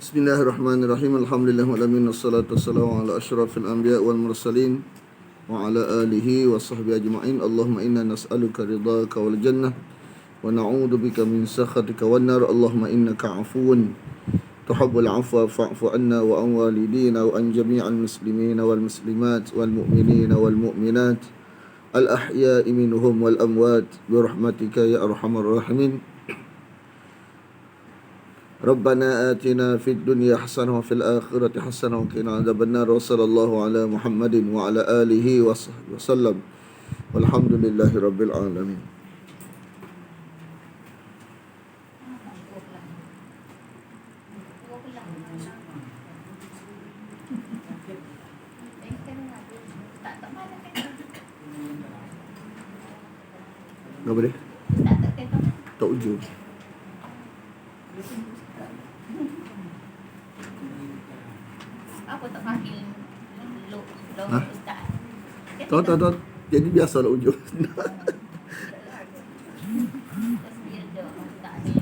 Bismillahirrahmanirrahim. Alhamdulillahirabbil wassalatu wassalamu ala asyrafil anbiya wal mursalin wa ala alihi wa sahbihi ajma'in. Allahumma inna nas'aluka ridhaka wal jannah wa na'udzu bika min sakhatika wan nar. Allahumma innaka 'afuwun tuhibbul 'afwa fa'fu 'anna wa an walidina wa an jami'al muslimina wal muslimat wal mu'minina wal mu'minat al ahya'i minhum wal amwat bi rahmatika ya arhamar rahimin. Rabbana atina fid dunya hasanah wa fil akhirati hasanah wa qina adzabannar. Wa sallallahu ala Muhammadin wa ala alihi wa sahbihi wasallam. Walhamdulillahi rabbil alamin. Apa dia? Tak ujung. Apa tak panggil lo Ha? ustaz? Tak. Jadi biasalah ujung. Dia dah ustaz ni.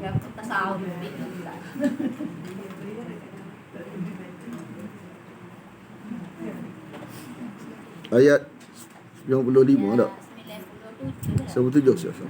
Yang tasawuf ni ustaz. Ayat 95 tak? 97 lah. 97 siapa?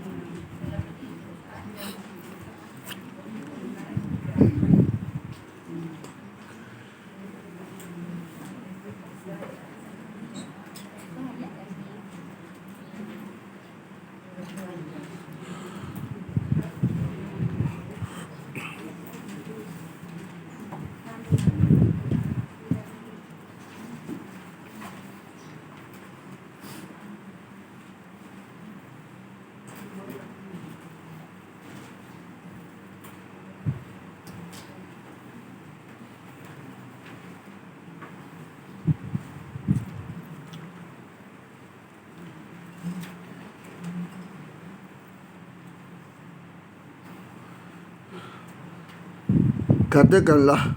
Katakanlah,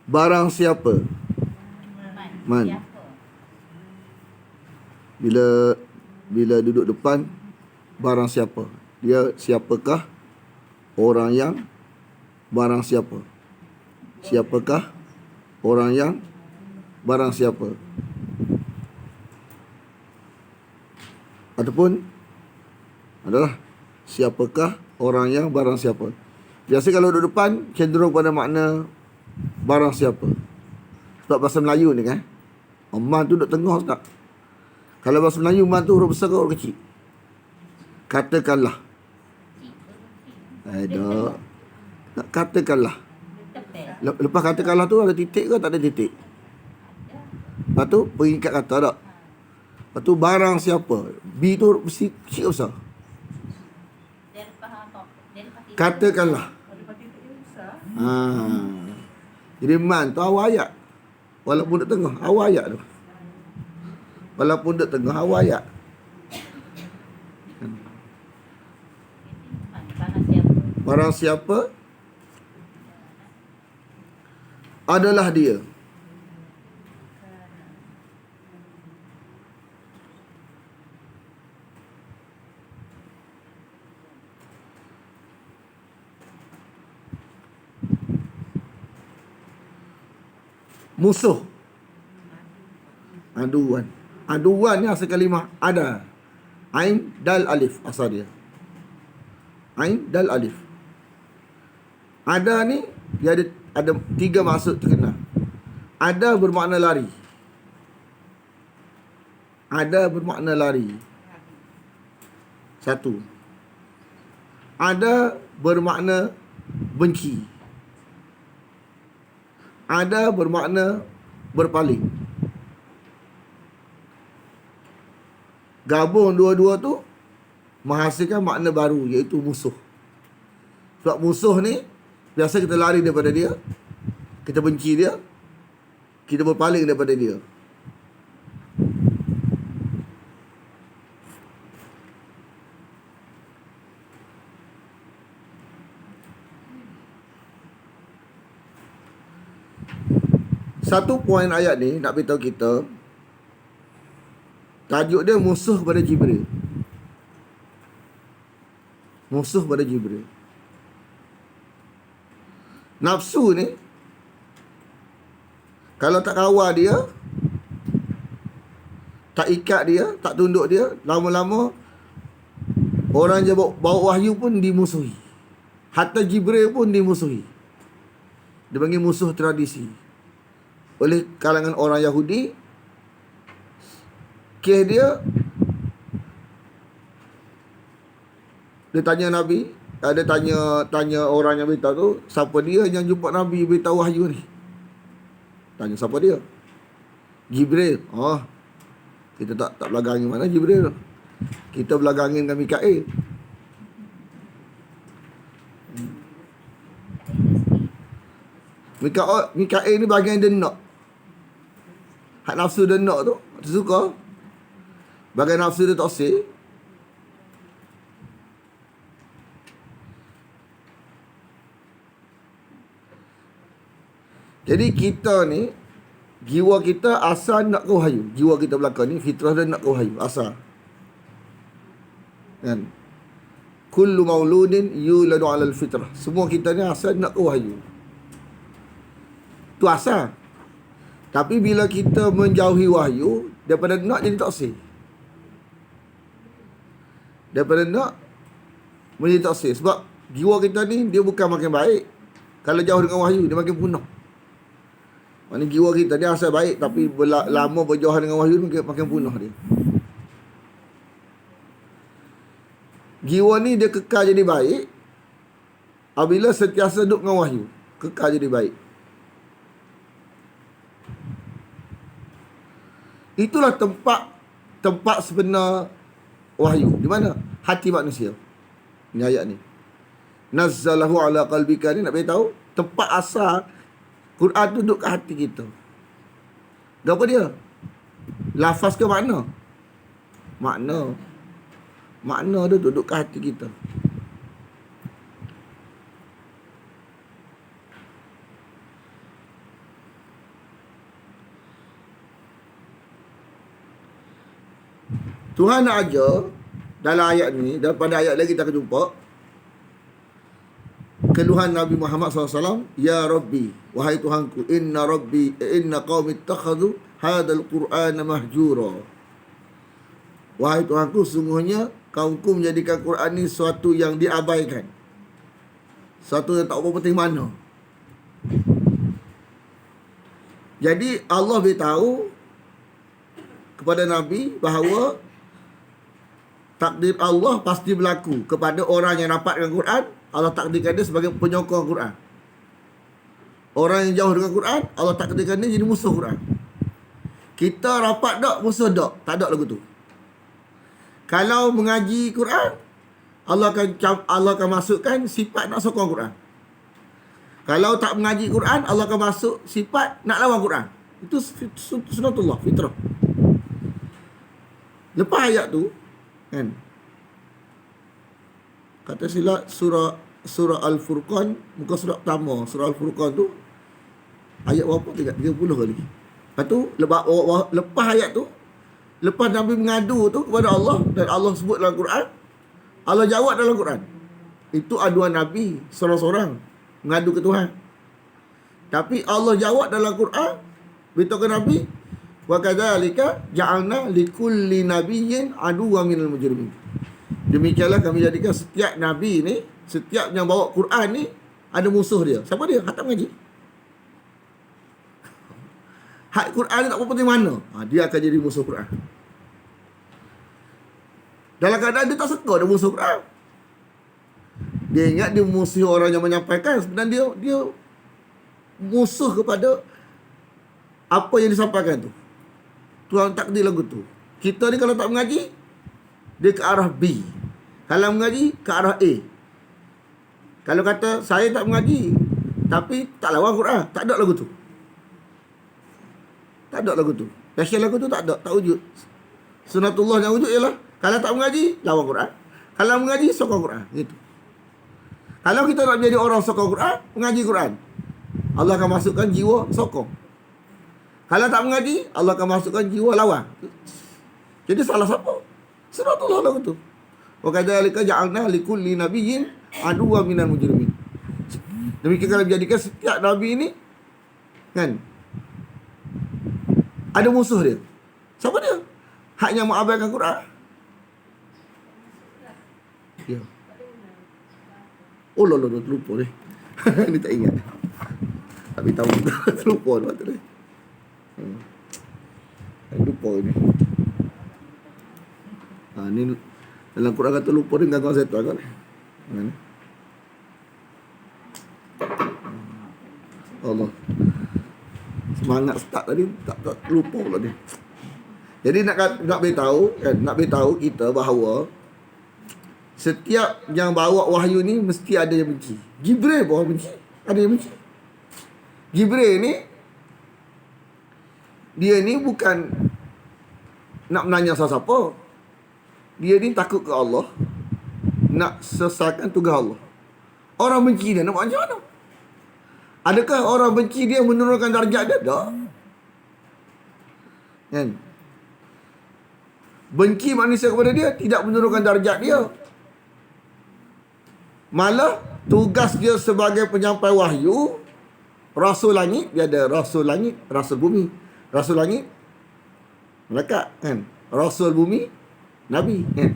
barang siapa Man. Siapa? bila duduk depan, barang siapa? Dia siapakah? Orang yang barang siapa? Siapakah orang yang barang siapa? Ataupun adalah siapakah orang yang barang siapa? Biasa kalau duduk depan cenderung pada makna barang siapa. Sebab bahasa Melayu ni kan, man tu duduk tengah tak? Kalau bahasa Melayu, man tu huruf besar ke huruf kecil? Katakanlah. Dah. Nak katakanlah. Lepas katakanlah tu ada titik ke tak ada titik? Lepas tu pengikat kata tak? Lepas tu barang siapa? B tu huruf kecil ke besar? Dia lepas apa? Dia lepas titik. Katakanlah. Jadi man tu awal ayat. Walaupun duduk tengah, awal ayat tu. Walaupun duduk tengah, awal ayat. Barang siapa? Barang siapa adalah dia. Musuh. Aduan ni asal kalimah ada. Ain dal alif asal dia. Ain dal alif. Ada ni dia ada tiga maksud terkenal. Ada bermakna lari. Ada bermakna lari. Satu. Ada bermakna benci. Ada bermakna berpaling. Gabung dua-dua tu menghasilkan makna baru, iaitu musuh. Sebab musuh ni biasa kita lari daripada dia, kita benci dia, kita berpaling daripada dia. Satu poin ayat ni nak beritahu kita, tajuk dia musuh pada Jibril. Musuh pada Jibril. Nafsu ni, kalau tak kawal dia, tak ikat dia, tak tunduk dia, lama-lama orang yang bawa wahyu pun dimusuhi. Hatta Jibril pun dimusuhi. Dia panggil musuh tradisi. Oleh kalangan orang Yahudi, kes dia tanya Nabi, dia tanya orang yang beritahu tu, siapa dia yang jumpa Nabi beritahu wahyu ni? Tanya siapa dia? Jibril. Oh, kita tak belagangin mana Jibril. Kita belagangin dengan Mikail. Mikail ni bahagian dia nak. Hak nafsu dia nak tu, dia suka. Bahagian nafsu dia toksik. Jadi kita ni, jiwa kita asal nak ke wahyu. Jiwa kita belakang ni, fitrah dia nak ke wahyu. Asal. Kan? Kullu mauludin yuladu alal fitrah. Semua kita ni asal nak ke wahyu. Tu asal. Tapi bila kita menjauhi wahyu, daripada nak jadi toksik. Daripada nak menjadi toksik. Sebab jiwa kita ni, dia bukan makin baik. Kalau jauh dengan wahyu, dia makin punah. Maksudnya jiwa kita dia asal baik, tapi lama berjauhan dengan wahyu makin punah dia. Jiwa ni dia kekal jadi baik apabila sentiasa duduk dengan wahyu. Kekal jadi baik. Itulah tempat sebenar wahyu. Di mana? Hati manusia. Ini ayat ni. Nazzalahu ala qalbika ni nak beritahu tempat asal Quran tu duduk kat hati kita. Apa dia? Lafaz ke makna? Makna. Makna dia duduk kat hati kita. Tuhan nak ajar dalam ayat ni, dan pada ayat lagi kita akan jumpa keluhan Nabi Muhammad SAW. Ya Rabbi, wahai Tuhanku, inna qaumi ittakhadhu hadzal Qur'ana mahjura. Wahai Tuhanku, sungguhnya kaumku menjadikan Quran ni sesuatu yang diabaikan, sesuatu yang tak apa penting mana. Jadi Allah beritahu kepada Nabi bahawa takdir Allah pasti berlaku kepada orang yang rapat dengan Quran. Allah takdirkan dia sebagai penyokong Quran. Orang yang jauh dengan Quran, Allah takdirkan dia jadi musuh Quran. Kita rapat tak, musuh tak? Tak ada lagu tu. Kalau mengaji Quran, Allah akan masukkan sifat nak sokong Quran. Kalau tak mengaji Quran, Allah akan masuk sifat nak lawan Quran. Itu sunatullah, fitrah. Lepas ayat tu, kan, kata sila surah Al-Furqan, muka surah pertama, surah Al-Furqan tu ayat berapa? 30 kali. Lepas tu lepas ayat tu, lepas Nabi mengadu tu kepada Allah, dan Allah sebut dalam Quran, Allah jawab dalam Quran. Itu aduan Nabi seorang-seorang mengadu ke Tuhan. Tapi Allah jawab dalam Quran, beritahu ke Nabi, wa kadzalika ja'alna likulli nabiyyin aduwwan minal mujrimin. Demikianlah kami jadikan setiap nabi ni, setiap yang bawa Quran ni, ada musuh dia. Siapa dia? Khatam mengaji. Hak Quran ni tak apa penting mana, dia akan jadi musuh Quran. Dalam keadaan dia tak suka dia musuh Quran. Dia ingat dia musuh orang yang menyampaikan, sebenarnya dia musuh kepada apa yang disampaikan tu. Tuhan takdir lagu tu. Kita ni kalau tak mengaji, dia ke arah B. Kalau mengaji, ke arah A. Kalau kata saya tak mengaji, tapi tak lawan Quran, tak ada lagu tu. Tak ada lagu tu. Pasal lagu tu tak ada, tak wujud. Sunatullah yang wujud ialah kalau tak mengaji, lawan Quran. Kalau mengaji, sokong Quran. Gitu. Kalau kita nak menjadi orang sokong Quran, mengaji Quran, Allah akan masukkan jiwa sokong. Kalau tak mengaji, Allah akan masukkan jiwa lawan. Jadi salah siapa? Sunatullah lagu tu. Wa kadzalika ja'alna likulli nabiyyin aduwwan minal mujrimin. Demikian kalau dijadikan setiap Nabi ni kan ada musuh dia. Siapa dia? Hak yang mengabaikan Quran. Ya. Oh lolo lupa ni. Ni tak ingat. Tak beritahu. Lupa dah tu. Lupa ni. Ni dalam Quran kata lupa dengan gangguan setan kan. Allah. Semangat start tadi tak lupa pula ni. Jadi nak beritahu kan, nak beritahu kita bahawa setiap yang bawa wahyu ni mesti ada yang benci. Jibril pun benci, ada yang benci. Jibril ni dia ni bukan nak menanya siapa-siapa. Dia ni takut ke Allah, nak selesaikan tugas Allah. Orang benci dia nak buat macam mana? Adakah orang benci dia menurunkan darjat dia? Tak. Kan? Benci manusia kepada dia tidak menurunkan darjat dia. Malah tugas dia sebagai penyampai wahyu, rasul langit, dia ada rasul langit, rasul bumi. Rasul langit malaikat kan? Rasul bumi nabi kan?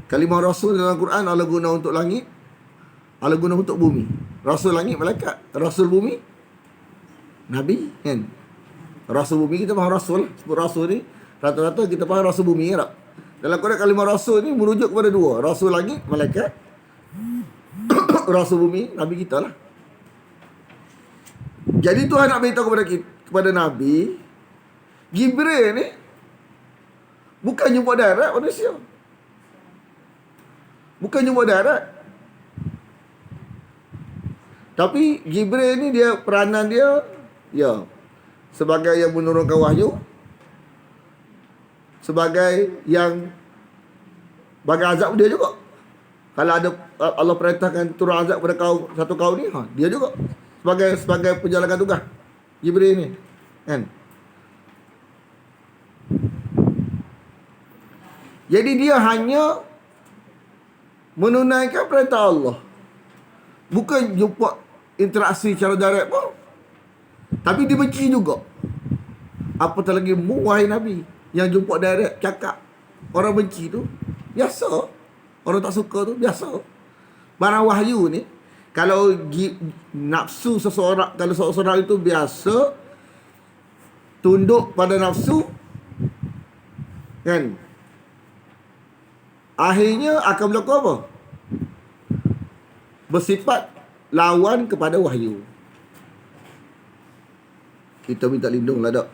Kalimah rasul dalam Quran Allah guna untuk langit, Allah guna untuk bumi. Rasul langit malaikat, rasul bumi nabi kan? Rasul bumi kita faham rasul, sebut rasul ni rata-rata kita faham rasul bumi kan? Dalam Quran kalimah rasul ni merujuk kepada dua, rasul langit malaikat, rasul bumi nabi kita lah. Jadi Tuhan nak beritahu kepada Nabi, Jibril ni bukan jumpa darat manusia, bukan jumpa darat. Tapi Jibril ni dia peranan dia ya sebagai yang menurunkan wahyu, sebagai yang bagi azab dia juga. Kalau ada Allah perintahkan turun azab pada satu kaum ni, dia juga sebagai penjalankan tugas Jibril ni kan. Jadi dia hanya menunaikan perintah Allah, bukan jumpa interaksi secara direct pun. Tapi dia benci juga. Apatah lagi wahai Nabi yang jumpa direct cakap. Orang benci tu biasa. Orang tak suka tu biasa. Barang wahyu ni, kalau nafsu seseorang, kalau seseorang itu biasa tunduk pada nafsu kan, akhirnya akan berlaku apa? Bersifat lawan kepada wahyu. Kita minta lindung lah dok.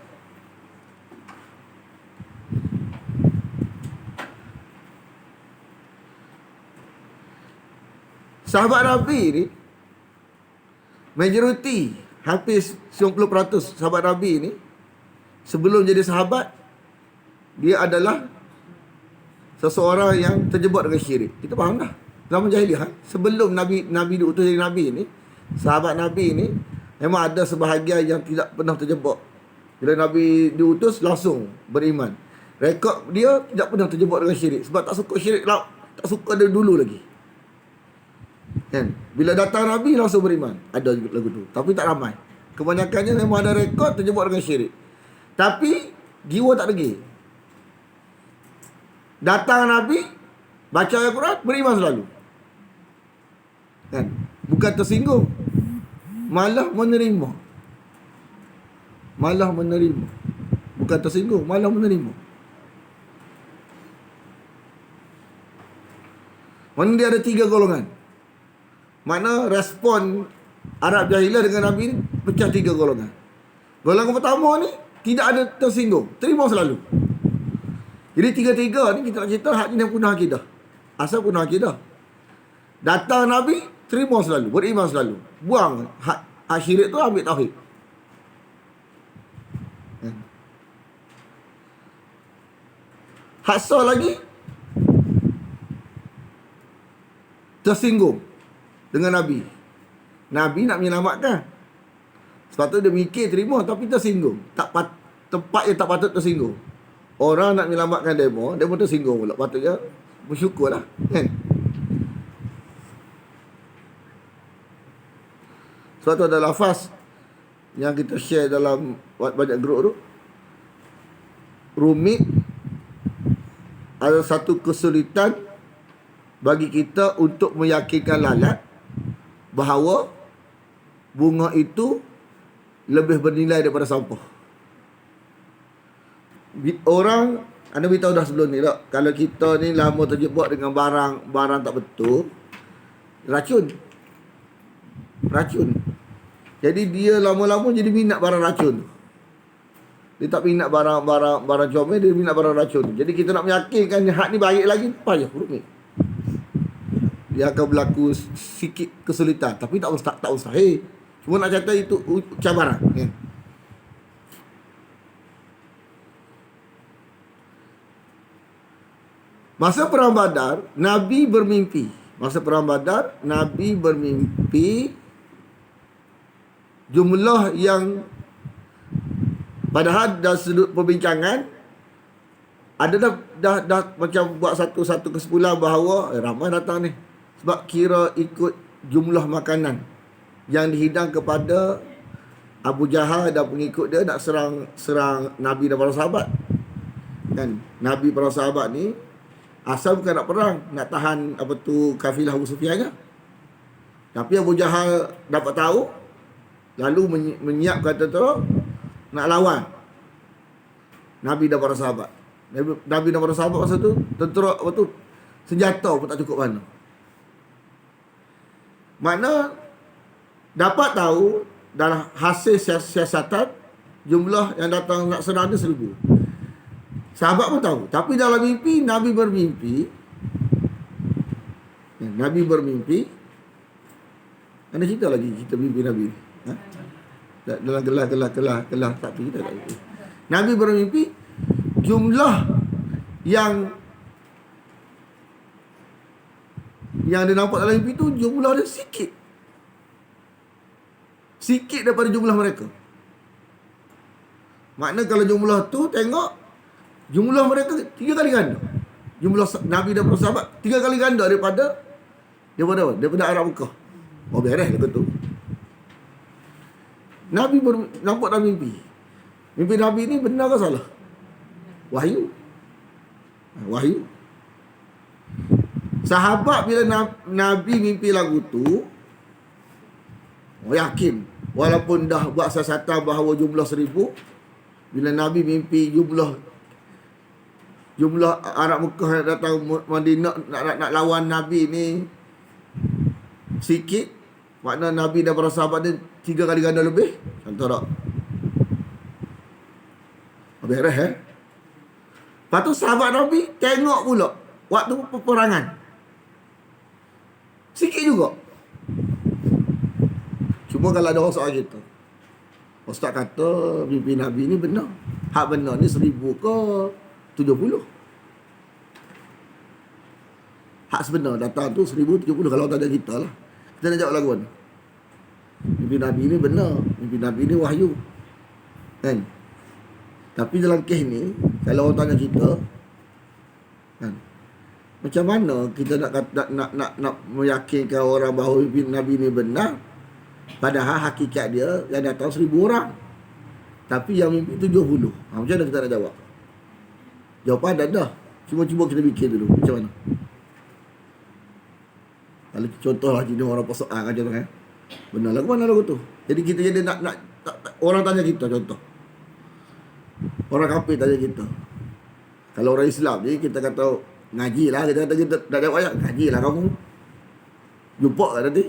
Sahabat Nabi ni, majoriti, hampir 90% sahabat Nabi ni, sebelum jadi sahabat, dia adalah seseorang yang terjebak dengan syirik. Kita faham dah. Zaman jahiliah, sebelum Nabi diutus jadi Nabi ni, sahabat Nabi ni, memang ada sebahagian yang tidak pernah terjebak. Bila Nabi diutus, langsung beriman. Rekod dia tidak pernah terjebak dengan syirik. Sebab tak suka syirik, tak suka dia dulu lagi. Kan? Bila datang Nabi langsung beriman. Ada juga lagu tu, tapi tak ramai. Kebanyakannya memang ada rekod terjebak dengan syirik. Tapi jiwa tak pergi. Datang Nabi, baca Al-Quran, beriman selalu. Kan? Bukan tersinggung, malah menerima. Malah menerima. Bukan tersinggung, malah menerima. Mana dia ada 3 golongan. Mana respon Arab Jahiliah dengan Nabi ni pecah 3 golongan. Golongan pertama ni tidak ada tersinggung, terima selalu. Jadi 3-3 ni kita nak cerita hak ni yang punah akidah. Asal punah akidah. Datang Nabi, terima selalu, beriman selalu. Buang hak syirik tu, ambil tauhid. Hak sah lagi tersinggung dengan Nabi. Nabi nak menyelamatkan. Sebab tu dia mikir terima tapi tersinggung. Tempat yang tak patut tersinggung. Orang nak menyelamatkan demo tersinggung pula. Patutnya bersyukurlah kan. Sebab tu ada lafaz yang kita share dalam banyak grup tu. Rumit ada satu kesulitan bagi kita untuk meyakinkan lalat bahawa bunga itu lebih bernilai daripada sampah. Orang, anda beritahu dah sebelum ni tak, kalau kita ni lama terjebak dengan barang tak betul, racun. Jadi dia lama-lama jadi minat barang racun tu. Dia tak minat barang comel, dia minat barang racun tu. Jadi kita nak meyakinkan hak ni baik lagi, payah, rumit. Dia akan berlaku sikit kesulitan, tapi tak mustahil. Cuma nak kata itu cabaran, ya. Masa perang Badar, Nabi bermimpi. Jumlah yang padahal dari sudut perbincangan ada dah macam buat satu kesimpulan bahawa ramai datang ni. Sebab kira ikut jumlah makanan yang dihidang kepada Abu Jahal dan pengikut dia nak serang Nabi dan para sahabat. Kan? Nabi para sahabat ni asal bukan nak perang, nak tahan kafilah Abu Sufyan je. Tapi Abu Jahal dapat tahu, lalu menyiapkan tentera nak lawan Nabi dan para sahabat. Nabi dan para sahabat masa tu tentera senjata pun tak cukup mana. Makna dapat tahu dalam hasil siasatan jumlah yang datang nak serang dia 1,000. Sahabat pun tahu. Tapi dalam mimpi, Nabi bermimpi. Ada cerita lagi, cerita mimpi Nabi. Dalam gelah tapi kita tak mimpi. Nabi bermimpi, jumlah yang dia nampak dalam mimpi tu, jumlah dia sikit daripada jumlah mereka. Makna kalau jumlah tu tengok, jumlah mereka 3 kali ganda. Jumlah Nabi dan para sahabat 3 kali ganda daripada Arab Mekah. Oh, beres lah tu. Nabi nampak dalam mimpi. Mimpi Nabi ni benar ke salah? Wahyu. Sahabat bila Nabi mimpi lagu tu, yakin. Walaupun dah buat siasatan bahawa jumlah 1,000, bila Nabi mimpi jumlah Arab Mekah yang datang Madinah nak lawan Nabi ni sikit, makna Nabi dan para sahabat dia 3 kali ganda lebih. Contoh tak? Beres Lepas tu sahabat Nabi tengok pula waktu peperangan, sikit juga. Cuma kalau ada orang soal kita, Ustaz kata mimpi Nabi ni benar. Hak benar ni 1,000 ke 70? Hak sebenar datang tu 1,070. Kalau tak ada kita lah, kita nak jawab lagu mana? Mimpi Nabi ni benar, mimpi Nabi ni wahyu, kan? Tapi dalam kes ni, kalau orang tanya kita, kan, macam mana kita nak meyakinkan orang bahawa mimpi Nabi ni benar, padahal hakikat dia yang datang 1,000 orang, tapi yang mimpi 70. Macam mana kita nak jawab? Jawapan dah. Cuma kita fikir dulu macam mana. Kalau contohlah jenis orang persoalan aja tu kan. Benar lagu mana lagu tu. Jadi kita jadi nak orang tanya kita, contoh. Orang kafir tanya kita. Kalau orang Islam ni kita kata ngaji lah, kita kata kita dah jawab ayat, ngaji lah kamu. Jumpa kan nanti.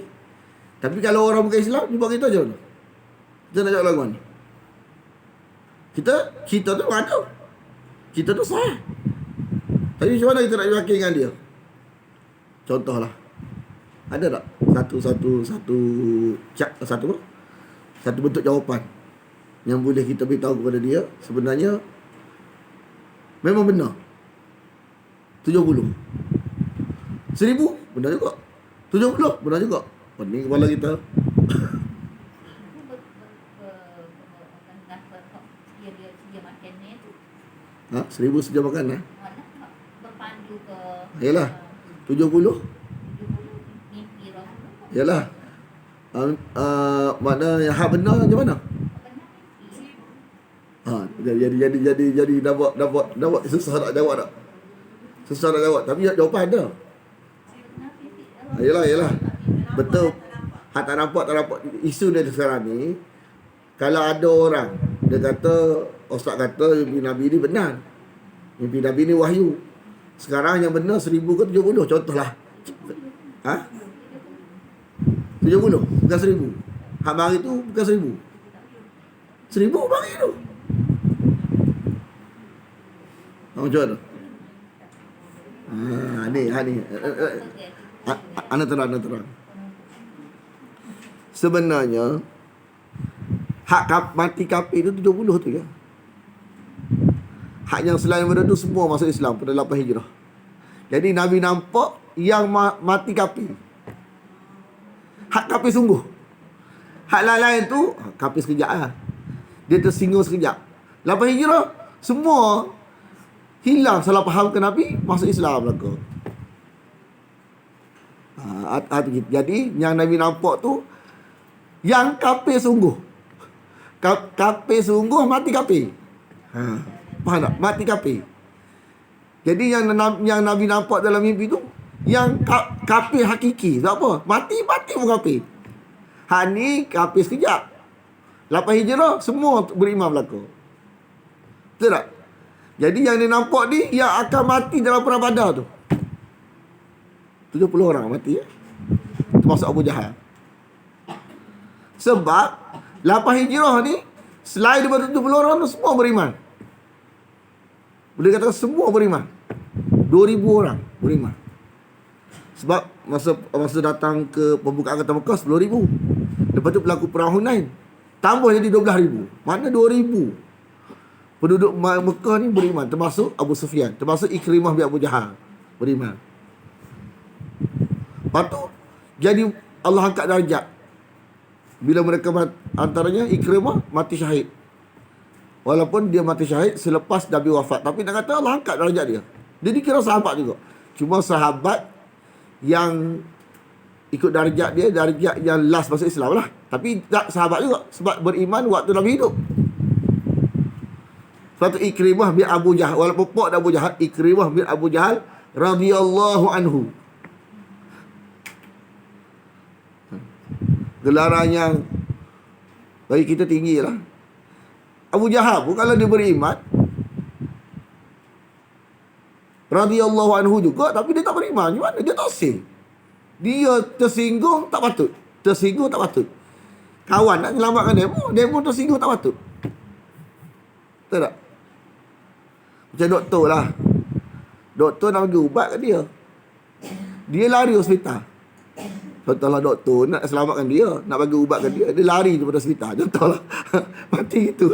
Tapi kalau orang bukan Islam jumpa kita je mana? Kita nak jawab lagu mana? Kita tu ada. Kita tu sah. Tapi macam mana kita nak yakinkan dia? Contohlah, ada tak satu bentuk jawapan yang boleh kita beritahu kepada dia sebenarnya memang benar 70, 1,000 benar juga, 70 benar juga. Pening kepala kita. Ha, 1,000 sedia makan berpandu ke yalah 70. Yalah. Mana yang hak benar macam mana? Jadi dapat susah nak jawab tak? Susah nak jawab, tapi jawapan ada. Yelah. Betul. Hak tak nampak. Isu dia sekarang ni, kalau ada orang, dia kata, Ustaz kata mimpi Nabi ni benar. Mimpi Nabi ni wahyu. Sekarang yang benar 1000 ke 70, contohlah. 70, bukan 1000. Hak mari tu bukan 1000. 1000 mari tu. Macam mana? Ni. Ana terang. Sebenarnya hak mati kafir tu 70 tu ya. Hak yang selain benda tu semua masuk Islam pada 8 Hijrah. Jadi Nabi nampak yang mati kafir. Hak kafir sungguh. Hak lain-lain tu kafir sekejap lah. Dia tersinggung sekejap. 8 Hijrah semua hilang salah faham ke Nabi, masuk Islam belaka. Jadi yang Nabi nampak tu yang kafir sungguh. Kafir sungguh mati kafir. Faham tak? Mati kafir. Jadi yang Nabi nampak dalam mimpi tu yang kafir hakiki. Sebab apa? Mati pun kafir. Hak ni kafir sekejap. 8 Hijrah semua beriman belaka. Betul tak? Jadi yang dia nampak ni yang akan mati dalam perang Badar tu 70 orang mati ya. Termasuk Abu Jahal. Sebab 8 Hijrah ni selain daripada 70 orang tu semua beriman. Boleh katakan semua beriman. 2000 orang beriman. Sebab masa datang ke pembukaan kota Mekah 10,000. Lepas tu berlaku perang Hunain. Tambah jadi 12,000. Mana 2,000 penduduk Mekah ni beriman, termasuk Abu Sufyan, termasuk Ikrimah bin Abu Jahal beriman. Lepas tu jadi Allah angkat darjat. Bila mereka antaranya Ikrimah mati syahid. Walaupun dia mati syahid selepas Nabi wafat, tapi nak kata Allah angkat darjat dia. Dia dikira sahabat juga. Cuma sahabat yang ikut darjat dia, darjat yang last masuk Islam lah. Tapi tak sahabat juga, sebab beriman waktu Nabi hidup. Satu Ikrimah bin Abu Jahal, walaupun pok Abu Jahal, Ikrimah bin Abu Jahal radhiyallahu anhu. Gelaran yang bagi kita tinggi lah. Abu Jahal pun kalau dia beriman radhiyallahu anhu juga, tapi dia tak beriman. Gimana? Dia tak sih. Dia tersinggung tak patut. Kawan nak selamatkan demo tersinggung tak patut. Betul tak? Macam doktor lah. Doktor nak bagi ubat kat dia. Dia lari hospital. Contohlah doktor nak selamatkan dia, nak bagi ubat kat dia, dia lari daripada hospital. Contohlah. Mati gitu.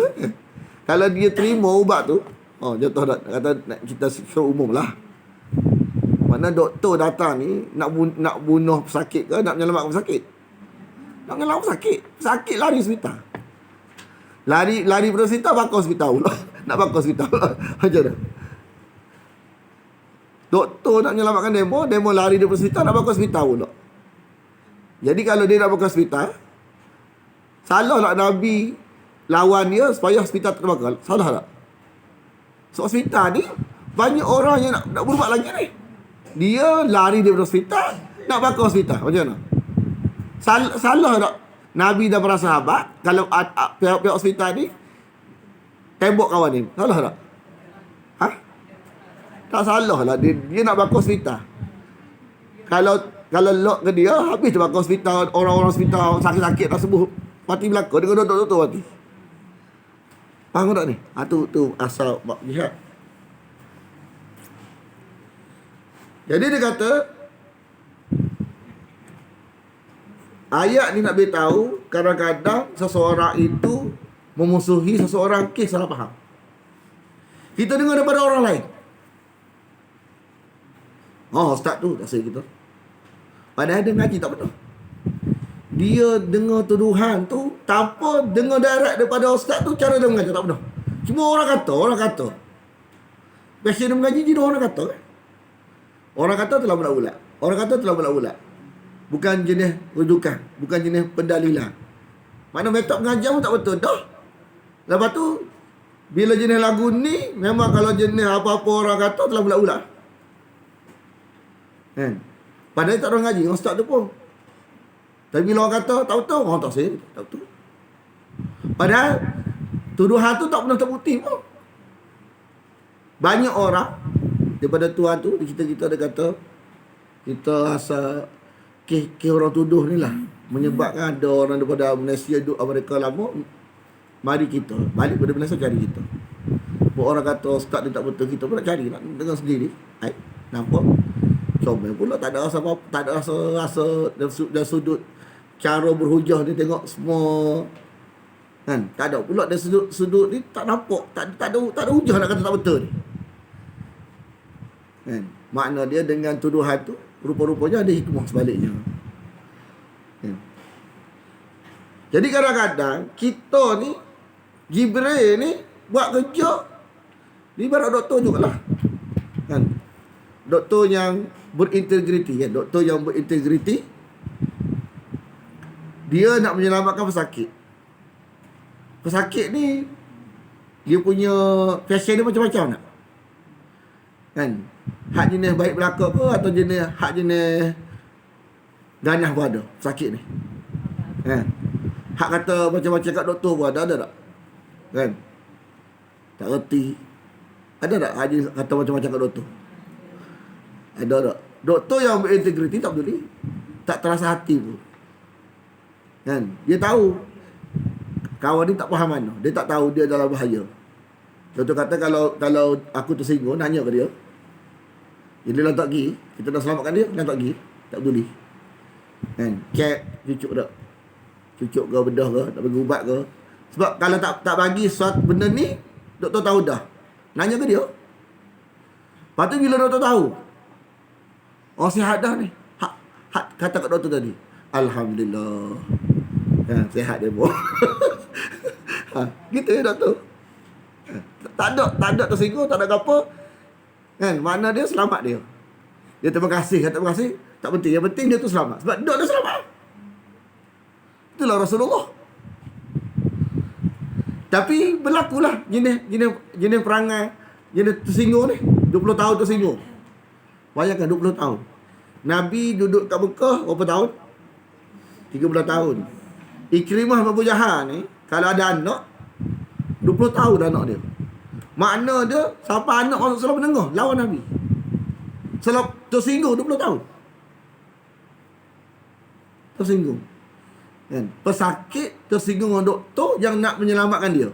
Kalau dia terima ubat tu, contoh kata kita suruh umum lah. Mana doktor datang ni nak bunuh pesakit ke nak menyelamatkan pesakit? Nak menyelamatkan pesakit. Sakit lari hospital. Lari pada hospital, bakar hospital pula. Nak bakar hospital pula. Macam mana? Doktor nak menyelamatkan demo lari daripada hospital, nak bakar hospital pula. Jadi kalau dia nak bakar hospital, salah tak Nabi lawan dia supaya hospital tak terbakar? Salah tak? So hospital ni banyak orang yang nak berubat lagi ni. Dia lari daripada hospital, nak bakar hospital. Macam mana? Salah tak Nabi dan para sahabat kalau pihak hospital ni tembok kawan ni? Salah tak? Tak salah lah. Dia nak bakar hospital. Kalau lock ke dia, habis dia bakar hospital. Orang-orang hospital sakit-sakit tak sembuh, mati belaka. Dia kena doktor mati. Faham tak ni? Tu asal jihad. Jadi dia kata ayat ni nak beritahu kadang-kadang seseorang itu memusuhi seseorang kes salah faham. Kita dengar daripada orang lain. Ustaz tu tak saya kita. Padahal dia ngaji tak betul. Dia dengar tuduhan tu tanpa dengar direct daripada ustaz tu, cara dia mengajar tak betul. Cuma orang kata. Biasa dia mengaji je orang kata kan. Orang kata telah bulat-bulat. Bukan jenis rujukan, bukan jenis pendalilan. Mana metod mengajar pun tak betul dah. Lepas tu bila jenis lagu ni memang kalau jenis apa-apa orang kata telah ulat-ulat. Kan? Padahal tak orang ngaji, orang start tu pun. Tapi bila orang kata tak betul, orang tak say, tak betul. Padahal tuduhan tu tak pernah terbukti pun. Banyak orang daripada Tuhan tu, kita ada kata kita rasa kes orang tuduh ni lah menyebabkan ada orang daripada Malaysia duduk Amerika lama mari kita balik pada Malaysia cari kita. Orang kata ustaz dia tak betul, kita pun nak cari, nak dengar sendiri. Nampak? Comel pula tak ada rasa apa, tak ada rasa dari sudut cara berhujah dia tengok semua kan. Tak ada pula dari sudut ni tak nampak, tak ada hujah nak kata tak betul ni. Kan? Makna dia dengan tuduhan tu rupa-rupanya ada hikmah sebaliknya. Kan? Jadi kadang-kadang kita ni Jibril ni buat kerja ni ibarat doktor jugalah. Kan? Doktor yang berintegriti, kan? Doktor yang berintegriti dia nak menyelamatkan pesakit. Pesakit ni dia punya passion dia macam-macam nak. Kan? Hak jenis baik belaka ke atau jenis hak jenis ganah pun ada pesakit ni. Kan? Hak kata macam-macam kat doktor pun ada tak? Kan? Tak reti. Ada tak hak jenis kata macam-macam kat doktor? Ada tak? Doktor yang berintegriti tak peduli. Tak terasa hati pun. Kan? Dia tahu kawan dia tak faham mana. Dia tak tahu dia dalam bahaya. Doktor kata kalau aku tersinggung, nanya ke dia. Dia lantak pergi, kita dah selamatkan dia, lantak pergi. Tak peduli. Kan? Cek, cucuk tak? Cucuk ke, bedah ke, tak bagi ubat ke. Sebab kalau tak bagi suatu benda ni, doktor tahu dah. Nanya ke dia. Lepas tu bila doktor tahu, orang sihat dah ni. Kata kat doktor tadi, Alhamdulillah. Sihat dia pun. Gitu ya doktor. Tak ada tersinggung, tak ada apa. Kan? Mana dia selamat dia. Dia terima kasih, terima kasih. Tak penting. Yang penting dia tu selamat. Sebab dok dia selamat. Itulah Rasulullah. Tapi berlakulah jenis perangai, jenis tersinggung ni. 20 tahun tersinggung. Bayangkan 20 tahun. Nabi duduk kat Mekah berapa tahun? 13 tahun. Ikrimah Abu Jahal ni, kalau ada anak, 20 tahun anak dia. Makna dia, sampai anak orang selalu mendengar, lawan Nabi. Selalu tersinggung 20 tahun. Tersinggung. Kan? Pesakit tersinggung dengan doktor yang nak menyelamatkan dia.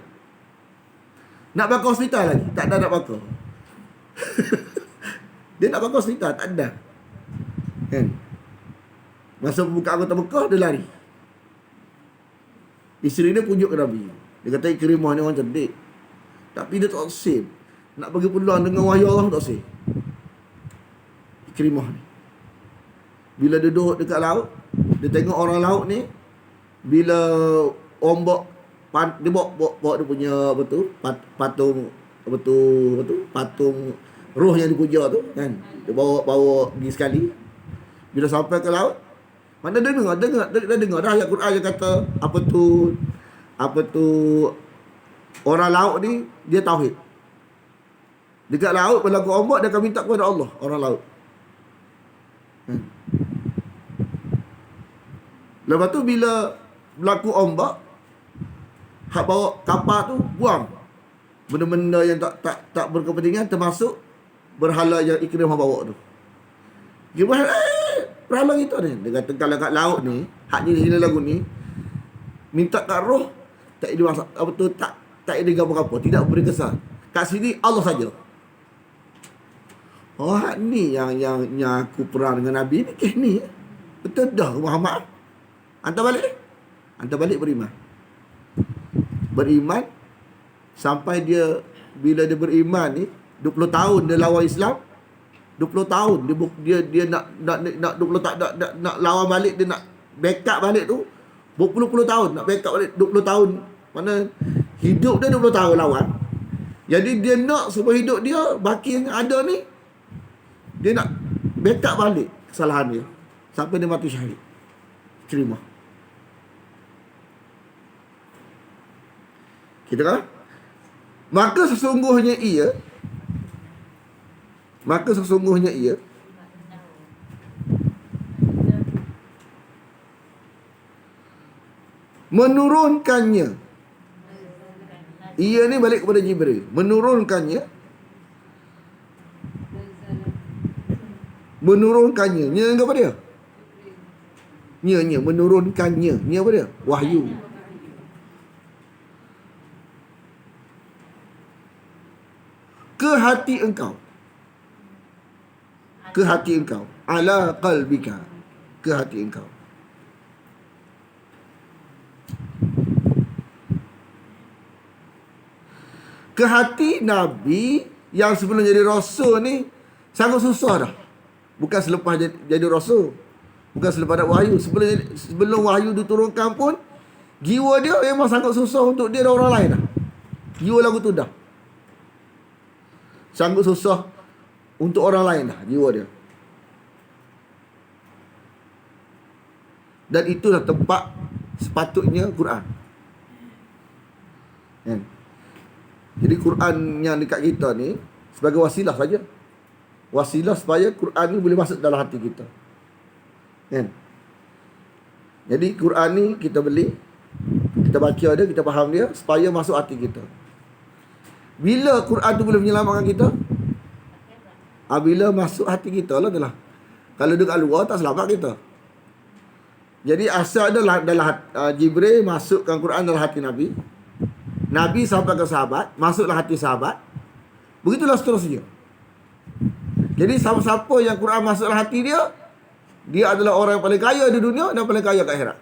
Nak bakar hospital lagi? Tak ada nak bakar. Dia nak bakar hospital? Tak ada. Kan? Masa buka anggota Mekah, dia lari. Isteri dia pujuk ke Nabi. Dia kata Ikrimah ni orang cerdik. Tapi dia tak save. Nak bagi peluang dengan wahyu Allah tak save. Ikrimah ni. Bila dia duduk dekat laut, dia tengok orang laut ni, bila ombak, dia bawa dia punya patung roh yang dipuja tu kan. Dia bawa pergi sekali. Bila sampai ke laut, mana dia dengar dah ayat Quran yang kata apa tu orang laut ni dia tauhid. Dekat laut berlaku ombak dia akan minta kepada Allah, orang laut. Lepas tu bila berlaku ombak, hak bawa kapal tu buang benda-benda yang tak berkepentingan, termasuk berhala yang Ikrimah bawa tu. Dia berhala gitu ni. Dia kata kalau kat laut ni, hak ni lagu ni minta kat roh tak ada masalah, apa tu tak ada apa-apa, tidak beri kesan. Kat sini Allah saja. Oh, ni yang aku perang dengan Nabi ni kes ni. Betul dah Muhammad. Hantar balik beriman. Beriman sampai dia bila dia beriman ni 20 tahun dia lawan Islam. 20 tahun dia nak 20 tak nak lawan balik, dia nak backup balik tu berpuluh-puluh tahun nak backup balik 20 tahun. Mana hidup dia 20 tahun lawan. Jadi dia nak semua hidup dia baki yang ada ni dia nak backup balik kesalahan dia sampai dia mati syahid. terima. Kita kan? Maka sesungguhnya ia menurunkannya. Ia ni balik kepada Jibril. Menurunkannya. Nya apa dia? Nya menurunkannya. Nya apa dia? Wahyu. Ke hati engkau. Ke hati engkau. Ala qalbika. Ke hati engkau. Ke hati Nabi yang sebelum jadi Rasul ni sangat susah dah. Bukan selepas jadi Rasul. Bukan selepas ada wahyu. Sebelum wahyu diturunkan pun, jiwa dia memang sangat susah untuk dia dan orang lain dah. Jiwa lagu tu dah sangat susah untuk orang lain dah, jiwa dia. Dan itulah tempat sepatutnya Quran. Kan? Jadi Quran yang dekat kita ni sebagai wasilah saja. Wasilah supaya Quran ni boleh masuk dalam hati kita. Kan? Jadi Quran ni kita beli, kita baca dia, kita faham dia supaya masuk hati kita. Bila Quran tu boleh menyelamatkan kita? Bila masuk hati kita lah adalah. Kalau dekat luar tak selamat kita. Jadi asal adalah dalam Jibril masukkan Quran dalam hati Nabi. Nabi sampai ke sahabat, masuklah hati sahabat. Begitulah seterusnya. Jadi siapa-siapa yang Quran masuk dalam hati dia, dia adalah orang yang paling kaya di dunia dan paling kaya kat akhirat.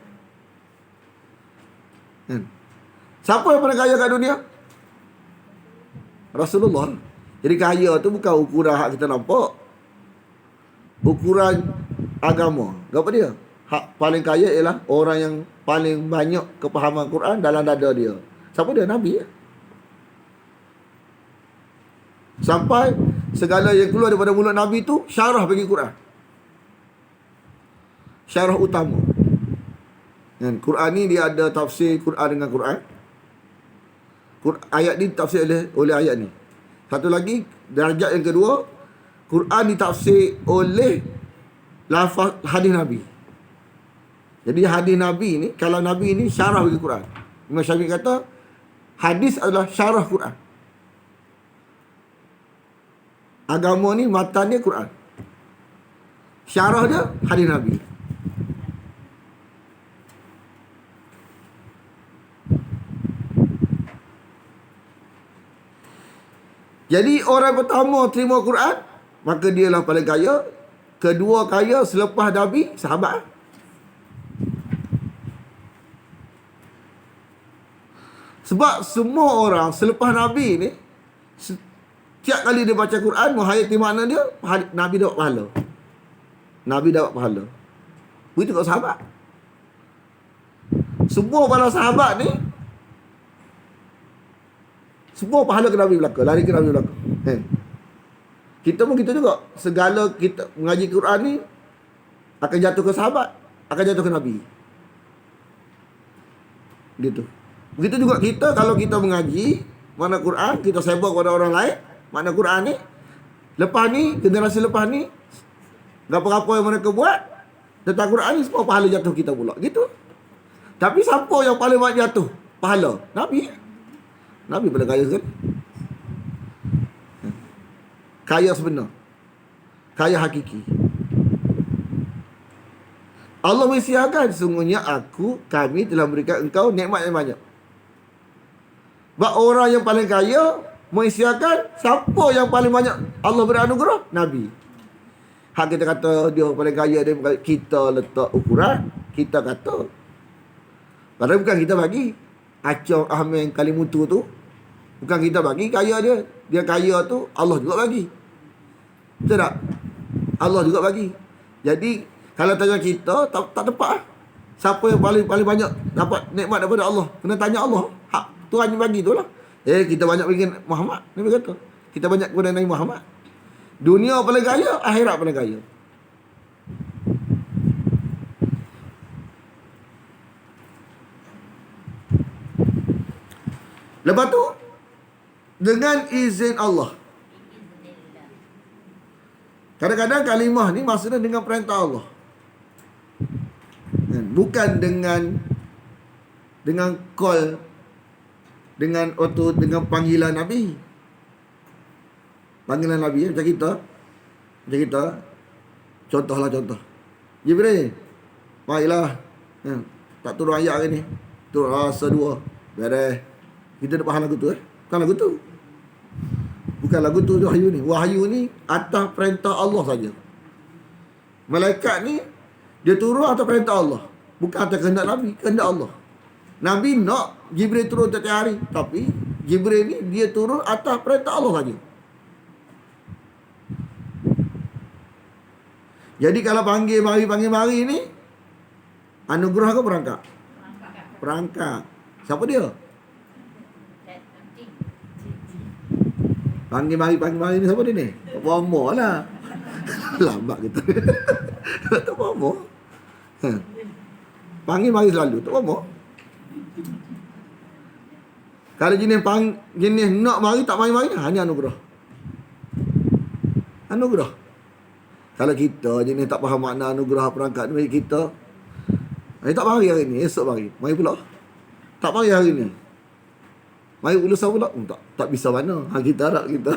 Kan? Siapa yang paling kaya kat dunia? Rasulullah. Jadi kaya tu bukan ukuran hak kita nampak. Ukuran agama. Apa dia? Hak paling kaya ialah orang yang paling banyak kepahaman Quran dalam dada dia. Siapa dia? Nabi. Sampai segala yang keluar daripada mulut Nabi tu syarah bagi Quran. Syarah utama. Dan Quran ni dia ada tafsir Quran dengan Quran. Ayat ni ditafsir oleh ayat ni. Satu lagi, darjat yang kedua, Quran ditafsir oleh lafaz hadis Nabi. Jadi hadis Nabi ni, kalau Nabi ni syarah bagi Quran. Imam Syafi'i kata, hadis adalah syarah Quran. Agama ni matan dia Quran. Syarah dia hadis Nabi. Jadi orang pertama terima Quran, maka dialah paling kaya. Kedua kaya selepas Nabi, sahabat. Sebab semua orang selepas Nabi ni, setiap kali dia baca Quran, menghayati makna dia, Nabi dapat pahala. Nabi dapat pahala. Begitu kat sahabat. Semua para sahabat ni, semua pahala ke Nabi belaka, lari ke Nabi belaka. Kita pun kita juga. Segala kita mengaji Quran ni akan jatuh ke sahabat, akan jatuh ke Nabi. Gitu. Begitu juga kita, kalau kita mengaji makna Quran, kita sebar kepada orang lain makna Quran ni, lepas ni, generasi lepas ni, apa-apa yang mereka buat tentang Quran ni, semua pahala jatuh kita pula. Gitu. Tapi siapa yang paling banyak jatuh pahala? Nabi. Nabi paling kaya sekali. Kaya sebenar. Kaya hakiki. Allah mensiarkan, sesungguhnya kami telah memberikan engkau nikmat yang banyak. Sebab orang yang paling kaya mensiarkan, siapa yang paling banyak Allah beri anugerah? Nabi. Hak kita kata dia paling kaya, dia kita letak ukuran, kita kata. Padahal bukan kita bagi. Acong Ahmed Kalimutu tu bukan kita bagi kaya dia. Dia kaya tu Allah juga bagi. Betul tak? Allah juga bagi. Jadi kalau tanya kita, tak tepat lah. Siapa yang paling banyak dapat nikmat daripada Allah? Kena tanya Allah. Hak Tuhan yang bagi tu lah. Kita banyak bagi Muhammad. Nabi kata, kita banyak kepada Nabi Muhammad. Dunia paling kaya, akhirat paling kaya. Lepas tu dengan izin Allah. Biiznillah. Kadang-kadang kalimah ni maksudnya dengan perintah Allah. Kan? Bukan dengan call, dengan panggilan Nabi. Panggilan Nabi macam kita. Contohlah contoh. Jibril, marilah. Tak turun ayat hari ni. Turun rasa dua. Beres. Kita dah faham lagu tu Bukan lagu tu. Bukan lagu tu wahyu ni. Wahyu ni atas perintah Allah saja. Malaikat ni dia turun atas perintah Allah. Bukan atas kehendak Nabi, kehendak Allah. Nabi nak Jibril turun setiap hari, tapi Jibril ni dia turun atas perintah Allah saja. Jadi kalau panggil mari ni anugerah ke perangkap? Perangkap. Siapa dia? Panggil mari ni siapa dia ni? Bomo lah. Lambat kita. Tak bomo. Panggil mari selalu, tak bomo. Kalau jenis nak mari tak mari hanya anugerah. Anugerah. Kalau kita jenis tak faham makna anugerah perangkat ni, kita tak mari hari ni, esok mari. Mari pula. Tak mari hari ni. Mari lusa pula. Tak bisa mana. Kita tak kita.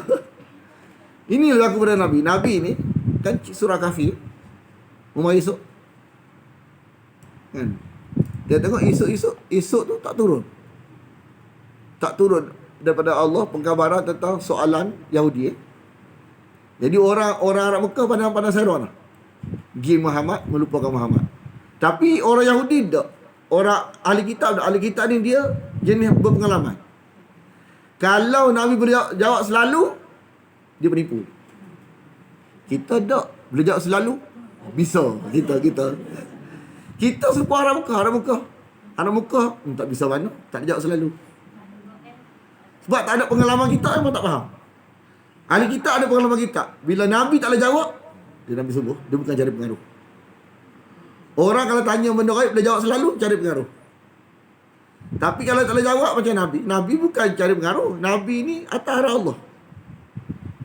Ini berlaku pada Nabi. Nabi ni kan surah Kahfi. Mari esok. Kan? Dia tengok esok tu tak turun. Tak turun daripada Allah pengkabaran tentang soalan Yahudi. Jadi orang Arab Mekah pandang seron lah. Pergi Muhammad, melupakan Muhammad. Tapi orang Yahudi tak. Orang ahli kitab tak. Ahli kitab ni dia jenis berpengalaman. Kalau Nabi boleh jawab selalu, dia penipu. Kita tak. Boleh jawab selalu, bisa. Kita serupa Arab Mekah. Arab Mekah tak bisa mana. Tak jawab selalu. Sebab tak ada pengalaman kita, memang tak faham. Ahli kita ada pengalaman kita. Bila Nabi tak boleh jawab, dia Nabi sungguh. Dia bukan cari pengaruh. Orang kalau tanya benda gaib, dia jawab selalu, cari pengaruh. Tapi kalau tak boleh jawab macam Nabi. Nabi bukan cari pengaruh. Nabi ni atas arah Allah.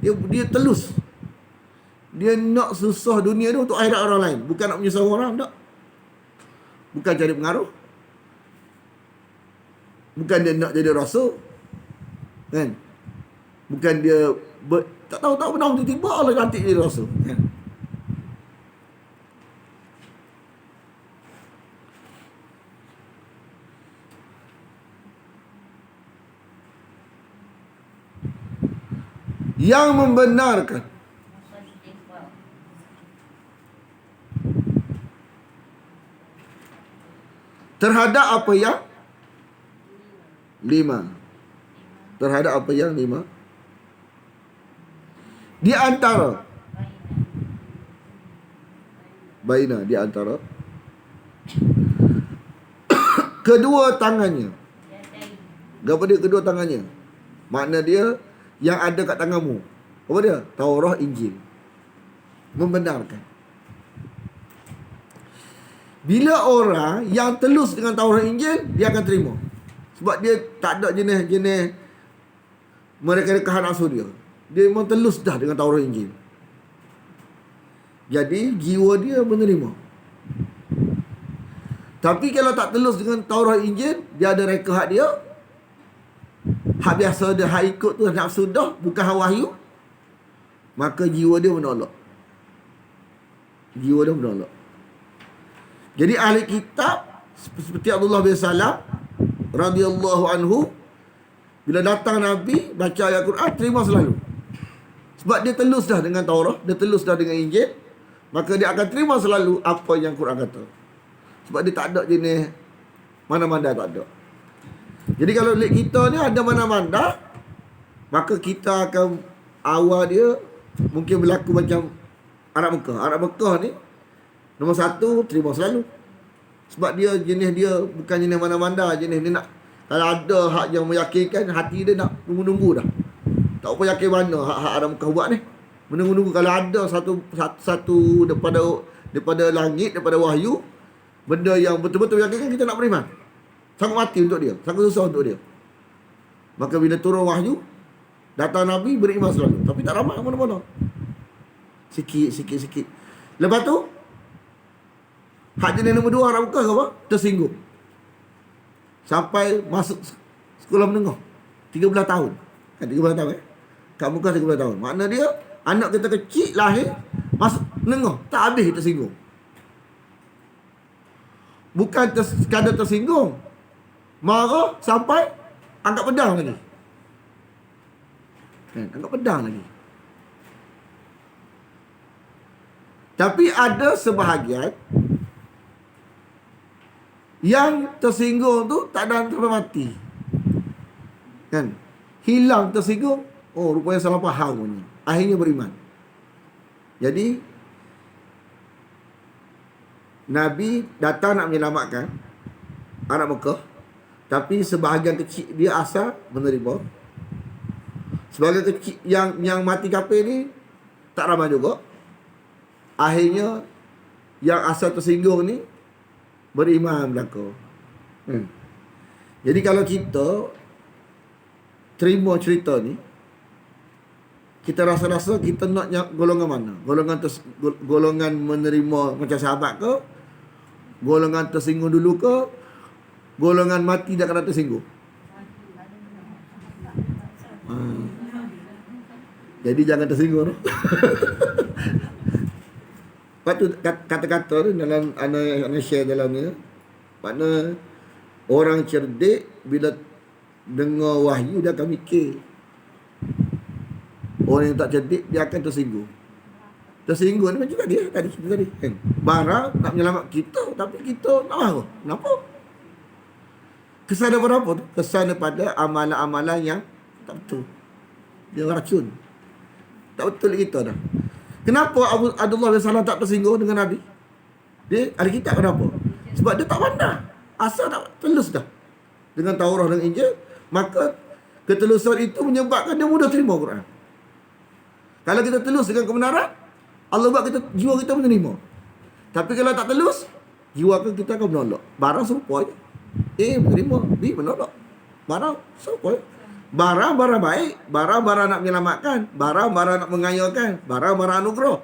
Dia telus. Dia nak susah dunia ni untuk akhirat orang lain. Bukan nak menyusah orang, tak. Bukan cari pengaruh. Bukan dia nak jadi rasul. Kan? Bukan dia tak tahu benar tiba-tiba Allah lantik jadi rasul. Kan? Yang membenarkan terhadap apa yang lima. Terhadap apa yang lima. Di antara baina, di antara kedua tangannya. Apa dia kedua tangannya? Makna dia yang ada kat tanganmu. Apa dia? Taurat, Injil. Membenarkan. Bila orang yang telus dengan Taurat, Injil, dia akan terima. Sebab dia tak ada jenis-jenis mereka-rekahan nafsu dia. Dia memang telus dah dengan Taurat, Injil. Jadi jiwa dia menerima. Tapi kalau tak telus dengan Taurat, Injil, dia ada reka hak dia. Hak biasa dia, hak ikut tu nafsu dah, bukan hak wahyu. Maka jiwa dia menolak. Jiwa dia menolak. Jadi ahli kitab seperti Abdullah bin Salam radhiyallahu anhu, bila datang Nabi baca ayat Quran, terima selalu. Sebab dia telus dah dengan Taurat, dia telus dah dengan Injil, maka dia akan terima selalu apa yang Quran kata. Sebab dia tak ada jenis mana-mana, tak ada. Jadi kalau lihat kita ni ada mana-mana, maka kita akan awal dia mungkin berlaku macam Arab Mekah. Arab Mekah ni nombor satu, terima selalu. Sebab dia jenis dia bukan jenis mana-mana, jenis dia nak, kalau ada hak yang meyakinkan, hati dia nak tunggu-tunggu dah. Tak apa yakin mana hak Arab Mekah buat ni. Menunggu-nunggu kalau ada satu daripada langit, daripada wahyu, benda yang betul-betul meyakinkan, kita nak beriman. Sanggup mati untuk dia, sanggup susah untuk dia. Maka bila turun wahyu, datang Nabi beriman selalu. Tapi tak ramai mana-mana. Sikit. Lepas tu, hak jenis nombor 2 orang Mekah ke apa? Tersinggung. Sampai masuk sekolah menengah. 13 tahun. Kan 13 tahun Kat Mekah 13 tahun. Makna dia, anak kita kecil lahir, masuk menengah. Tak habis tersinggung. Bukan sekadar tersinggung. Marah sampai angkat pedang lagi. Kan? Angkat pedang lagi. Tapi ada sebahagian yang tersinggung tu tak ada sampai mati. Kan? Hilang tersinggung. Oh, rupanya salah faham ni. Akhirnya beriman. Jadi Nabi datang nak menyelamatkan anak Mekah, tapi sebahagian kecil dia asal menerima. Sebahagian kecil yang mati kafir ni tak ramai juga. Akhirnya yang asal tersinggung ni beriman belaka. Jadi kalau kita terima cerita ni, kita rasa-rasa kita nak golongan mana? Golongan menerima macam sahabat ke? Golongan tersinggung dulu ke? Golongan mati dah kena tersinggung? Jadi jangan tersinggung. Lepas tu kata-kata tu dalam ana share dalam ni, makna orang cerdik bila dengar wahyu dia akan mikir. Orang yang tak cerdik dia akan tersinggung. Tersinggung ni macam tadi kan. Barang nak menyelamat kita, tapi kita nak marah. Kenapa? Kesan daripada apa tu? Kesan daripada amalan-amalan yang tak betul. Dia racun. Tak betul kita dah. Kenapa Abdullah bin Salam tak tersinggung dengan Nabi? Dia ada kitab kenapa? Sebab dia tak pandai. Asal tak telus dah. Dengan Taurah dan Injil, maka ketelusan itu menyebabkan dia mudah terima Quran. Kalau kita telus dengan kebenaran, Allah buat jiwa kita menerima. Tapi kalau tak telus, jiwa kita akan menolak. Barang serupa je. A menerima, B menolak. Barang serupa je. Barang-barang baik, barang-barang nak menyelamatkan, barang-barang nak mengayakan, barang-barang anugerah.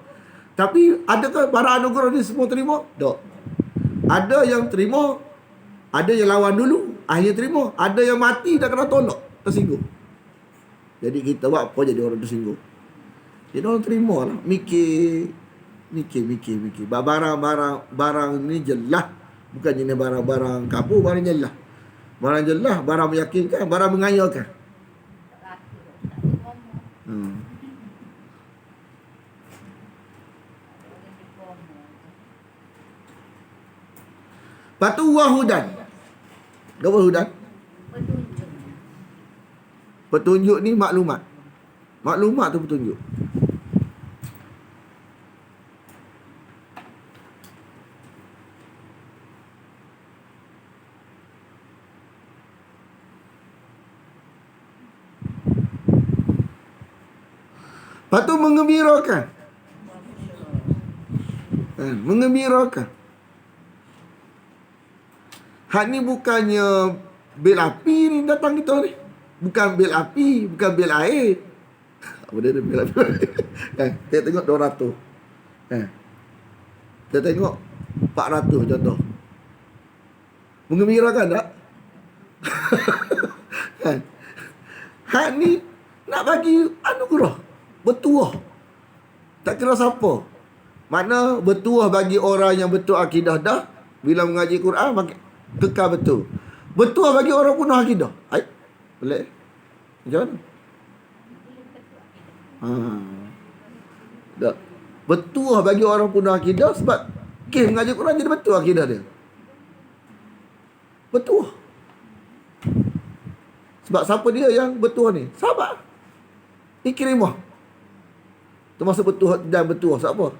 Tapi adakah barang anugerah ni semua terima? Tak. Ada yang terima, ada yang lawan dulu, akhirnya terima. Ada yang mati dah kena tolak, tersinggung. Jadi kita buat apa jadi orang tersinggung? Jadi orang terima lah. Mikir. Barang ni jelas. Bukan jenis barang-barang kabur, barang jelas. Barang jelas, barang meyakinkan, barang mengayakan. Lepas tu wahudan. Apa hudan? Petunjuk ni maklumat. Maklumat tu petunjuk. Lepas tu mengembirakan. Mengembirakan. Hak ni bukannya bel api ni datang kita ni. Bukan bel api, bukan bel air. Apa dia bel api? Kita tengok 200. Kita tengok 400 contoh. Mengembirakan tak? Hak ni nak bagi anugerah. Bertuah. Tak kira siapa. Makna bertuah bagi orang yang betul akidah dah. Bila mengaji Quran, kekal betul. Bertuah bagi orang punah akidah. Boleh? Macam mana? Tak. Bertuah bagi orang punah akidah sebab mengaji Quran jadi betul akidah dia. Bertuah. Sebab siapa dia yang bertuah ni? Sahabat Ikrimah. Termasuk bertuah dan bertuah siapa?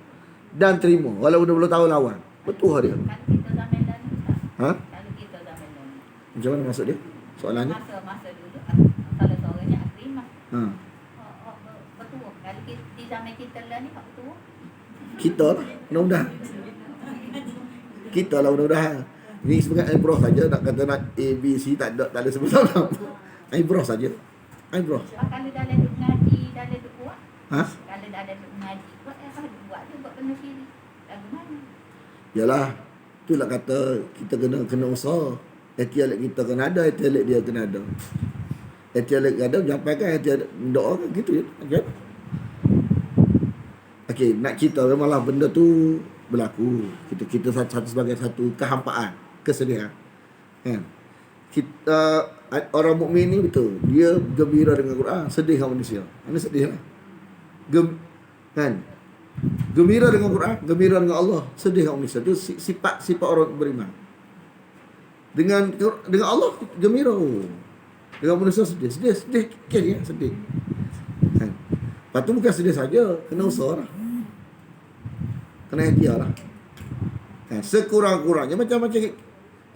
Dan terima. Walau 20 tahun lawan. Bertuah dia. Kalau kita zaman dulu. Macam mana maksud dia? Soalannya? Masa dulu kalau seorangnya akrimah. Bertuah. Kalau di zaman kita lah ni bertuah. Kita lah. Mudah-mudahan. Kita lah mudah-mudahan. Ini sebagai ibrah saja. Nak kata nak A, B, C tak ada sebut salam. Ibrah saja. Ibrah. Kalau dah duduk ngaji, dah duduk kuat. Ha? Kalau dah duduk ngaji kuat, kalau buat tu buat benda sini. Lagu mana? Yalah. Itulah kata kita kena usaha. Etialet kita kena ada, etialet dia kena ada. Etialet ada, menyampaikan etialet doa kan gitu je. Okay? Okey, nak cerita memanglah benda tu berlaku. Kita satu sebagai satu kehampaan, kesedihan. Kan? Kita orang mukmin ni betul. Dia gembira dengan Quran, sedih dengan manusia. Mana sedih lah. Kan? Gembira dengan Quran, gembira dengan Allah, sedih dengan manusia. Itu sifat orang beriman. Dengan Allah gembira. Dengan manusia sedih. Okay, ya, sedih. Kan? Lepas tu bukan sedih saja, kena usaha lah. Kena hadiah lah. Kan? Sekurang-kurangnya macam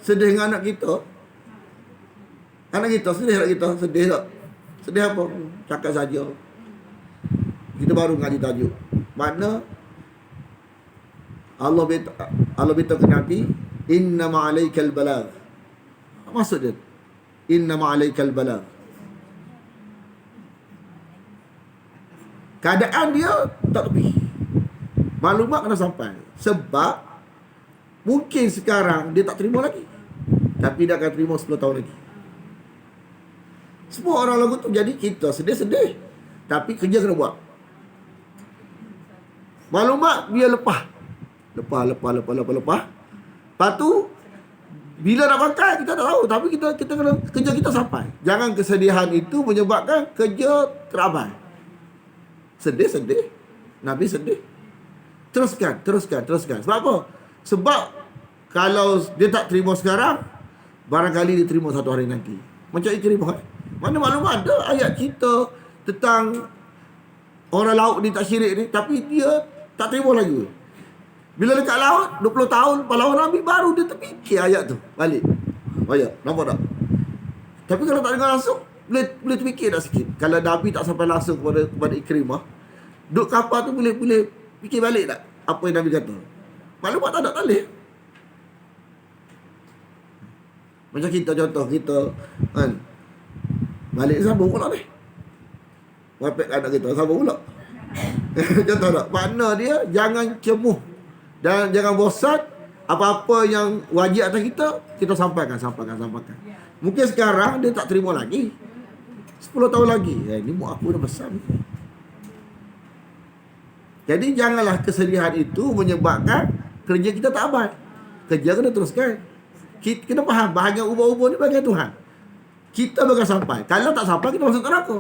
sedih dengan anak kita. Anak kita sedih tak kita? Sedih tak? Sedih apa? Cakap saja. Kita baru ngaji tajuk. Mana Allah beritahu ke Nabi, inna ma'alaikal balagh. Apa maksud dia? Inna ma'alaikal balagh. Keadaan dia tak tepi. Maklumat kena sampai. Sebab mungkin sekarang dia tak terima lagi, tapi dia akan terima 10 tahun lagi. Semua orang lagu tu. Jadi kita sedih-sedih, tapi kerja kena buat. Maklumat biar lepas. Lepas tu bila nak pakai kita tak tahu, tapi kita kena kerja kita sampai. Jangan kesedihan itu menyebabkan kerja terabai. Sedih. Nabi sedih. Teruskan. Sebab apa? Sebab kalau dia tak terima sekarang, barangkali dia terima satu hari nanti. Macam Ikrimah. Mana maklumat ada ayat cerita tentang orang laut ni tak syirik ni, tapi dia tak terima lagi. Bila dekat laut 20 tahun pahlawan Nabi, baru dia terfikir ayat tu balik. Ayat, nampak tak? Tapi kalau tak dengar langsung, boleh terfikir tak sikit. Kalau Nabi tak sampai langsung kepada Ikrimah, duduk kapal tu boleh fikir balik tak apa yang Nabi kata? Maklumat tak ada, tak boleh. Macam kita contoh, kita kan balik sambung pula ni. Wapet anak kita sambung pula. Contoh tak? Makna dia jangan cemuh dan jangan bosan. Apa-apa yang wajib atas kita sampaikan. Mungkin sekarang dia tak terima lagi, 10 tahun lagi, ni mak aku dah besar ni. Jadi janganlah kesedihan itu menyebabkan kerja kita tak abad. Kerja kena teruskan. Kita kena faham bahagian ubah-ubah ni bahagian Tuhan. Kita bakal sampai. Kalau tak sampai, kita masuk neraka.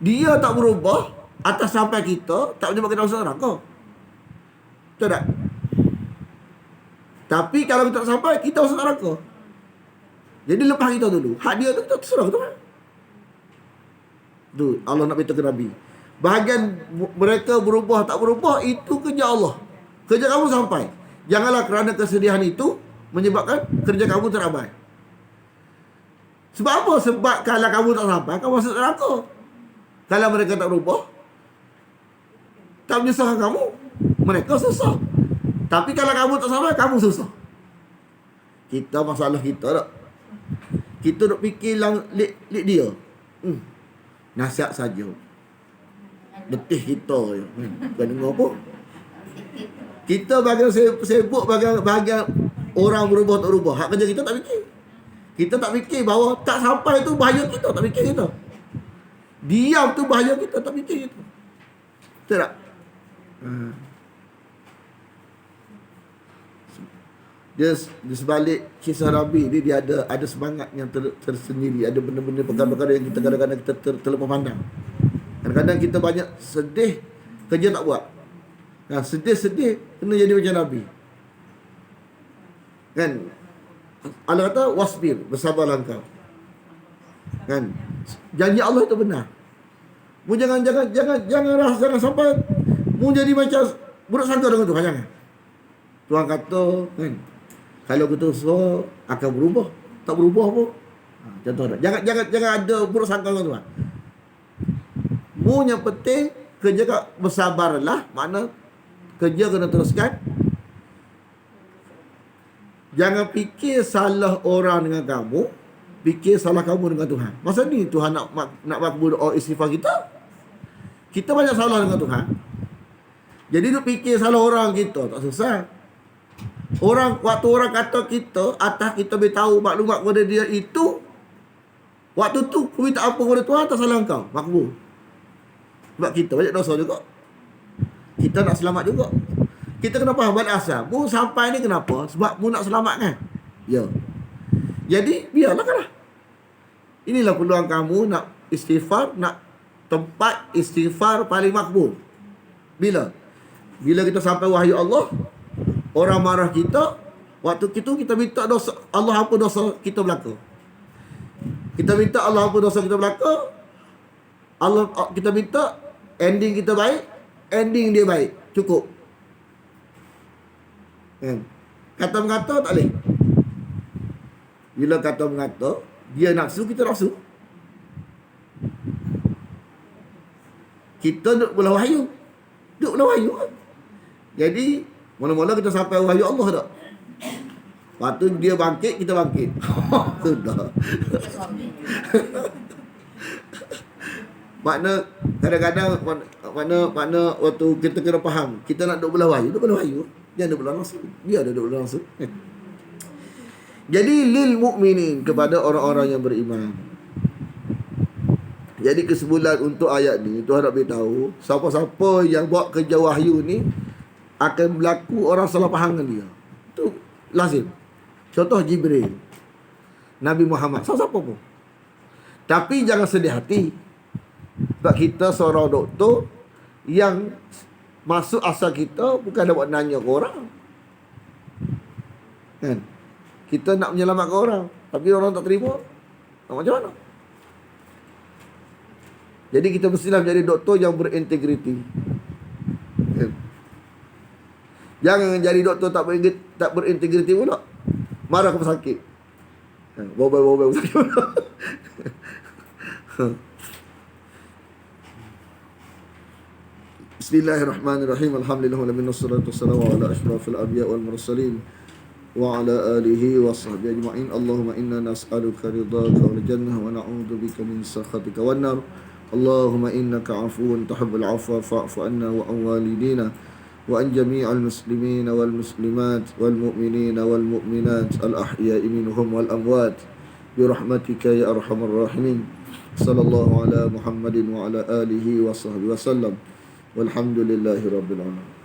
Dia tak berubah atas sampai kita, tak menyebabkan kita masuk neraka. Betul tak? Tapi kalau kita tak sampai, kita masuk neraka. Jadi lepas kita dulu. Hak dia tu kita terserah ke Tuhan. Tu Allah nak beritahu ke Nabi. Bahagian mereka berubah tak berubah, itu kerja Allah. Kerja kamu sampai. Janganlah kerana kesedihan itu menyebabkan kerja kamu terabai. Sebab apa? Sebab kalau kamu tak sampai, kamu masuk neraka. Kalau mereka tak berubah, tak menyusahkan kamu, mereka susah. Tapi kalau kamu tak sampai, kamu susah. Kita masalah kita tak. Kita nak fikir lik dia. Nasihat saja. Letih kita je. Bukan dengar apa. Kita bagian sibuk bagian orang berubah tak berubah. Hak kerja kita tak fikir. Kita tak fikir bahawa tak sampai tu bahaya kita. Tak fikir kita. Diam tu bahaya kita. Tak fikir kita. Betul tak? Dia di sebalik kisah Nabi ni, dia ada semangat yang tersendiri. Ada benda-benda perkara-perkara yang kita kadang-kadang kita terlupa pandang. Kadang-kadang kita banyak sedih, kerja tak buat. Nah, sedih-sedih kena jadi macam Nabi. Kan? Allah kata wasbir, bersabarlah engkau. Kan? Janji Allah itu benar. Mu jangan sampai mu jadi macam buruk sangka dengan Tuhan, jangan. Tuhan kata kan, kalau kita usaha akan berubah, tak berubah apa. Contoh tak? Jangan ada buruk sangka dengan Tuhan. Mu yang penting kerja bersabarlah, makna kerja kena teruskan. Jangan fikir salah orang dengan kamu, fikir salah kamu dengan Tuhan. Masa ni Tuhan nak makbul doa istighfar kita? Kita banyak salah dengan Tuhan. Jadi duk fikir salah orang kita, tak susah. Waktu orang kata kita, atas kita beritahu maklumat kepada dia itu, waktu tu aku minta apa kepada Tuhan, tak salah engkau, makbul. Sebab kita banyak dosa juga. Kita nak selamat juga. Kita kena faham pada asal. Bu sampai ni kenapa? Sebab bu nak selamat kan? Ya. Jadi biarlah kalah. Inilah peluang kamu nak istighfar, nak tempat istighfar paling makbul. Bila kita sampai wahyu Allah, orang marah kita, waktu itu kita minta dosa Allah apa dosa kita belaka. Kita minta Allah apa dosa kita belaka. Kita minta ending kita baik, ending dia baik. Cukup. Kan? Kata-mengata tak boleh. Bila kata-mengata, dia nafsu, kita nafsu. Kita duduk belah wahyu. Duduk belah wahyu. Jadi, mula-mula kita sampai wahyu Allah tak? Lepas tu dia bangkit, kita bangkit. Sudah. Makna kadang-kadang makna waktu kita kena faham, kita nak duduk belah wahyu, duduk belah wahyu. Jangan duduk belah nafsu. Dia ada duduk belah nafsu. Jadi lil mukminin, kepada orang-orang yang beriman. Jadi kesimpulan untuk ayat ni, Tuhan nak beritahu, siapa-siapa yang buat kerja wahyu ni akan berlaku orang salah faham dengan dia. Itu lazim. Contoh Jibril, Nabi Muhammad, siapa pun. Tapi jangan sedih hati. Sebab kita seorang doktor yang masuk asal kita bukan nak buat nanya ke orang. Kan? Kita nak menyelamatkan orang, tapi orang tak terima. Macam mana? Jadi kita mestilah menjadi doktor yang berintegriti. Kan? Jangan jadi doktor tak berintegriti pula. Marah ke pesakit. Bobel pesakit pula. Bismillahirrahmanirrahim. Alhamdulillah wassalatu wassalamu ala asyrafil anbiya wal mursalin wa ala alihi wa sahbihi ajma'in. Allahumma inna nas'aluka ridhaka wal jannah wa na'udzu bika min sakhatika wan nar. Allahumma innaka 'afuwun tuhibbul 'afwa fa'fu 'anna wa an walidina wa an jami'al muslimina wal muslimat wal mu'minina wal mu'minat al ahya'i minhum wal amwat bi rahmatika ya arhamar rahimin. Sallallahu ala Muhammadin wa ala alihi wa sahbihi wa sallam. Walhamdulillahi rabbil alamin.